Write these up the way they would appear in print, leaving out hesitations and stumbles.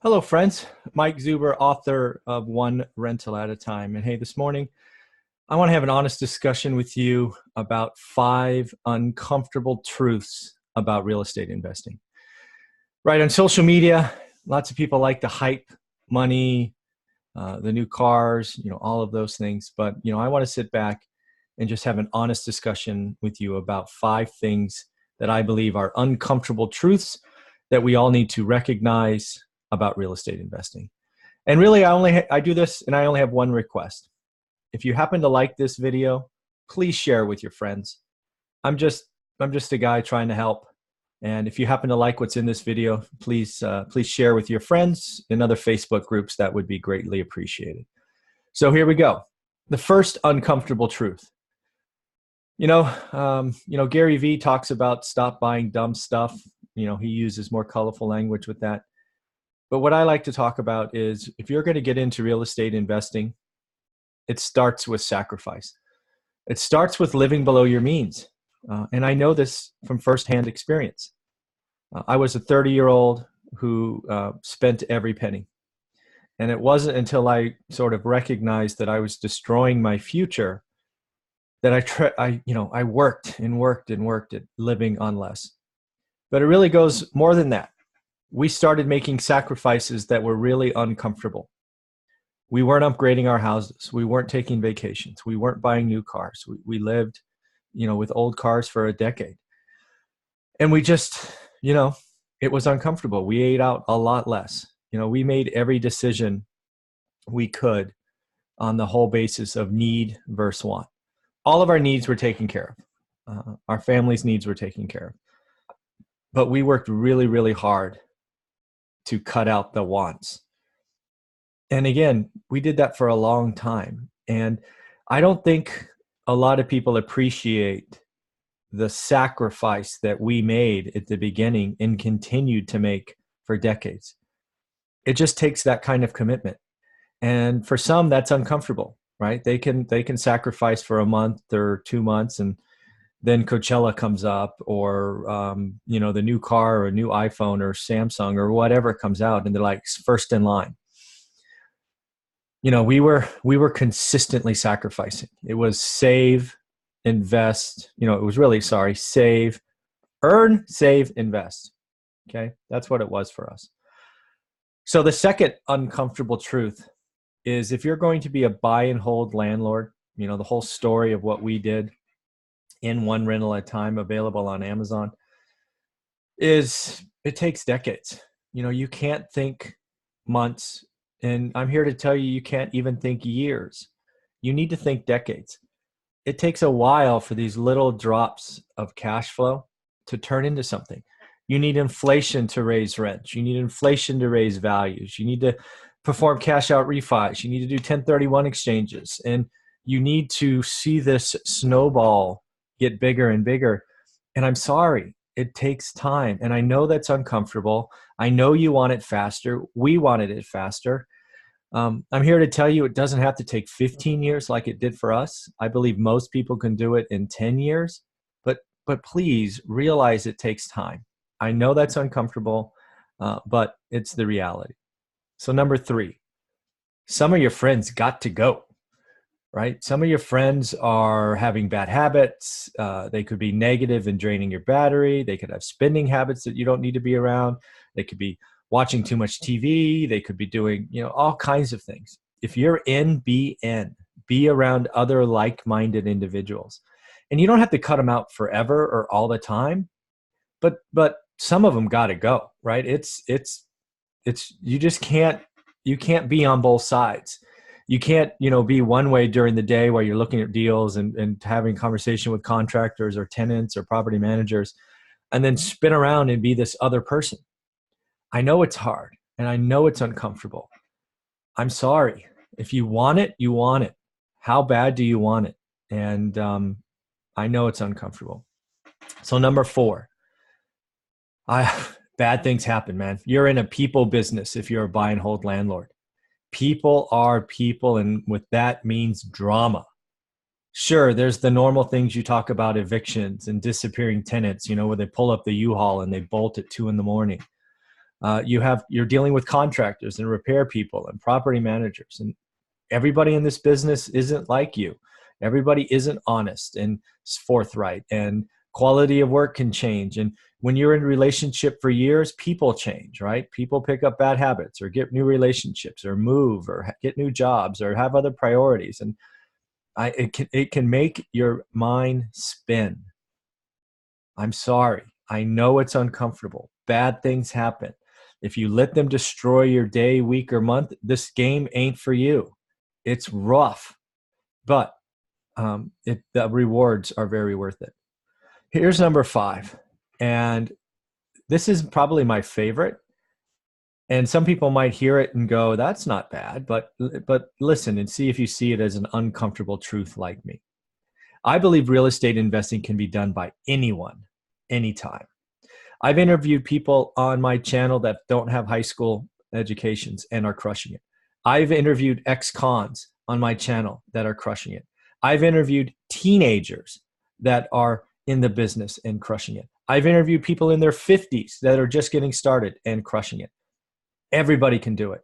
Hello, friends. Mike Zuber, author of One Rental at a Time. And hey, this morning, I want to have an honest discussion with you about 5 uncomfortable truths about real estate investing. Right, on social media, lots of people like to hype money, the new cars, all of those things. But, I want to sit back and just have an honest discussion with you about 5 things that I believe are uncomfortable truths that we all need to recognize about real estate investing. And really, I do this and I only have one request. If you happen to like this video, please share with your friends. I'm just a guy trying to help. And if you happen to like what's in this video, please share with your friends in other Facebook groups. That would be greatly appreciated. So here we go. The first uncomfortable truth. Gary Vee talks about stop buying dumb stuff. He uses more colorful language with that. But what I like to talk about is if you're going to get into real estate investing, it starts with sacrifice. It starts with living below your means. And I know this from firsthand experience. I was a 30-year-old who spent every penny. And it wasn't until I sort of recognized that I was destroying my future that I worked and worked and worked at living on less. But it really goes more than that. We started making sacrifices that were really uncomfortable. We weren't upgrading our houses. We weren't taking vacations. We weren't buying new cars. We lived, with old cars for a decade. And we just, it was uncomfortable. We ate out a lot less. We made every decision we could on the whole basis of need versus want. All of our needs were taken care of. Our family's needs were taken care of. But we worked really, really hard to cut out the wants. And again, we did that for a long time. And I don't think a lot of people appreciate the sacrifice that we made at the beginning and continued to make for decades. It just takes that kind of commitment. And for some, that's uncomfortable, right? They can sacrifice for a month or 2 months, and then Coachella comes up, or the new car or a new iPhone or Samsung or whatever comes out, and they're like first in line. We were consistently sacrificing. It was save, invest. It was really save, earn, save, invest. Okay, that's what it was for us. So the second uncomfortable truth is if you're going to be a buy and hold landlord, the whole story of what we did in One Rental at a Time, available on Amazon, is it takes decades. You can't think months, and I'm here to tell you, you can't even think years. You need to think decades. It takes a while for these little drops of cash flow to turn into something. You need inflation to raise rents. You need inflation to raise values. You need to perform cash out refis. You need to do 1031 exchanges. And you need to see this snowball get bigger and bigger. And I'm sorry, it takes time. And I know that's uncomfortable. I know you want it faster. We wanted it faster. I'm here to tell you it doesn't have to take 15 years like it did for us. I believe most people can do it in 10 years. But please realize it takes time. I know that's uncomfortable, but it's the reality. So number 3, some of your friends got to go. Right? Some of your friends are having bad habits. They could be negative and draining your battery. They could have spending habits that you don't need to be around. They could be watching too much TV. They could be doing, all kinds of things. If you're be around other like-minded individuals. And you don't have to cut them out forever or all the time, but some of them got to go, right? It's you just can't be on both sides. You can't, be one way during the day while you're looking at deals and having conversation with contractors or tenants or property managers, and then spin around and be this other person. I know it's hard and I know it's uncomfortable. I'm sorry. If you want it, you want it. How bad do you want it? And I know it's uncomfortable. So number 4, bad things happen, man. You're in a people business if you're a buy and hold landlord. People are people, and with that means drama. Sure, there's the normal things you talk about, evictions and disappearing tenants, where they pull up the U-Haul and they bolt at 2 a.m. You're dealing with contractors and repair people and property managers, and everybody in this business isn't like you. Everybody isn't honest and forthright, and quality of work can change. And when you're in a relationship for years, people change, right? People pick up bad habits or get new relationships or move or get new jobs or have other priorities. And it can make your mind spin. I'm sorry. I know it's uncomfortable. Bad things happen. If you let them destroy your day, week, or month, this game ain't for you. It's rough, but the rewards are very worth it. Here's number 5. And this is probably my favorite. And some people might hear it and go, that's not bad, but listen and see if you see it as an uncomfortable truth like me. I believe real estate investing can be done by anyone, anytime. I've interviewed people on my channel that don't have high school educations and are crushing it. I've interviewed ex-cons on my channel that are crushing it. I've interviewed teenagers that are in the business and crushing it. I've interviewed people in their 50s that are just getting started and crushing it. Everybody can do it.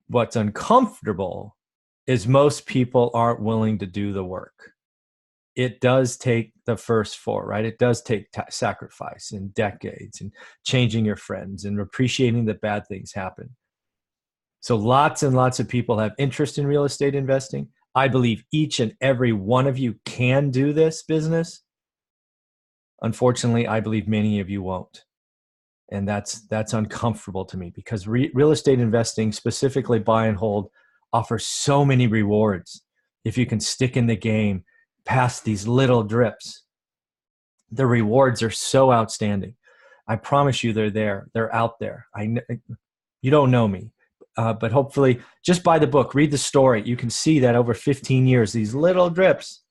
What's uncomfortable is most people aren't willing to do the work. It does take the first 4, right? It does take sacrifice and decades and changing your friends and appreciating that bad things happen. So lots and lots of people have interest in real estate investing. I believe each and every one of you can do this business. Unfortunately, I believe many of you won't. And that's uncomfortable to me, because real estate investing, specifically buy and hold, offers so many rewards. If you can stick in the game past these little drips, the rewards are so outstanding. I promise you they're there. They're out there. You don't know me, but hopefully just buy the book, read the story. You can see that over 15 years, these little drips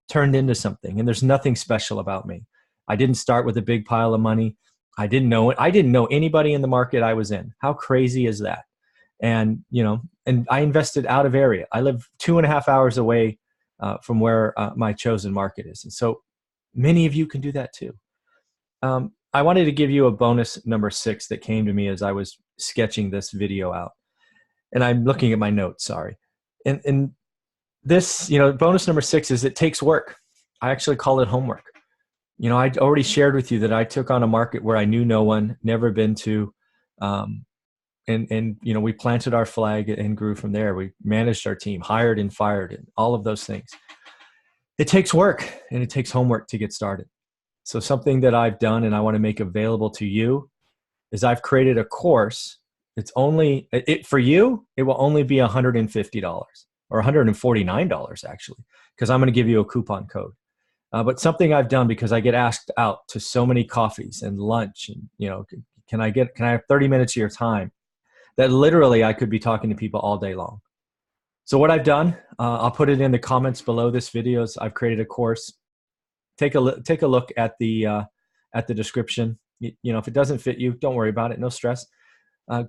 turned into something. And there's nothing special about me. I didn't start with a big pile of money. I didn't know anybody in the market I was in. How crazy is that? And, and I invested out of area. I live 2.5 hours away from where my chosen market is. And so many of you can do that too. I wanted to give you a bonus number 6 that came to me as I was sketching this video out. And I'm looking at my notes, sorry. And this, bonus number 6 is it takes work. I actually call it homework. I already shared with you that I took on a market where I knew no one, never been to, and we planted our flag and grew from there. We managed our team, hired and fired, and all of those things. It takes work, and it takes homework to get started. So something that I've done and I want to make available to you is I've created a course. For you, it will only be $150 or $149 actually, because I'm going to give you a coupon code. But something I've done, because I get asked out to so many coffees and lunch, and can I have 30 minutes of your time? That literally I could be talking to people all day long. So what I've done, I'll put it in the comments below this video. I've created a course. Take a look at the description. If it doesn't fit you, don't worry about it. No stress.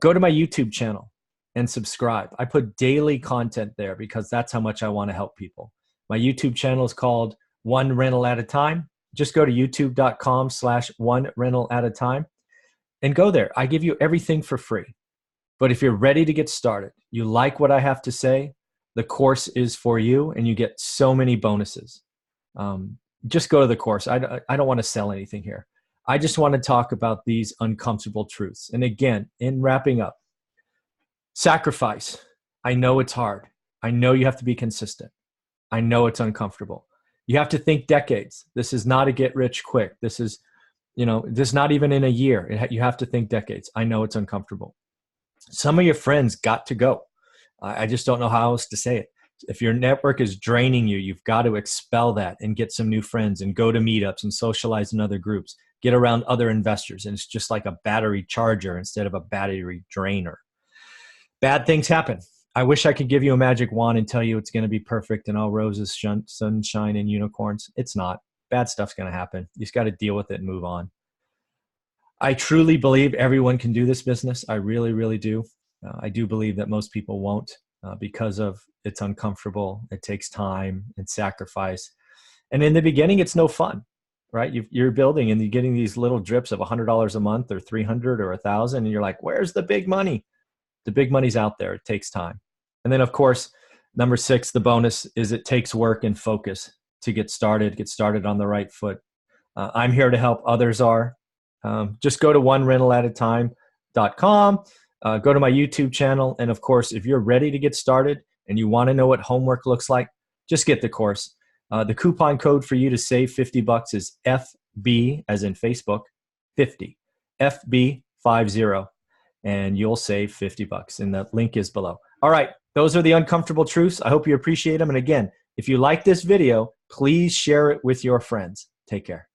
Go to my YouTube channel and subscribe. I put daily content there because that's how much I want to help people. My YouTube channel is called One Rental at a Time. Just go to youtube.com/one-rental-at-a-time and go there. I give you everything for free. But if you're ready to get started, you like what I have to say, the course is for you, and you get so many bonuses. Just go to the course. I don't want to sell anything here. I just want to talk about these uncomfortable truths. And again, in wrapping up, sacrifice. I know it's hard. I know you have to be consistent. I know it's uncomfortable. You have to think decades. This is not a get rich quick. This is, this is not even in a year. You have to think decades. I know it's uncomfortable. Some of your friends got to go. I just don't know how else to say it. If your network is draining you, you've got to expel that and get some new friends and go to meetups and socialize in other groups. Get around other investors. And it's just like a battery charger instead of a battery drainer. Bad things happen. I wish I could give you a magic wand and tell you it's going to be perfect and all roses, sunshine, and unicorns. It's not. Bad stuff's going to happen. You just got to deal with it and move on. I truly believe everyone can do this business. I really, really do. I do believe that most people won't because of it's uncomfortable. It takes time and sacrifice. And in the beginning, it's no fun. right? You're building and you're getting these little drips of $100 a month or 300 or 1,000, and you're like, where's the big money? The big money's out there. It takes time. And then, of course, number 6, the bonus is it takes work and focus to get started on the right foot. I'm here to help. Others are. Just go to onerental@a-time.com. Go to my YouTube channel. And of course, if you're ready to get started and you want to know what homework looks like, just get the course. The coupon code for you to save $50 is FB, as in Facebook, 50. FB50. And you'll save $50. And the link is below. All right. Those are the uncomfortable truths. I hope you appreciate them. And again, if you like this video, please share it with your friends. Take care.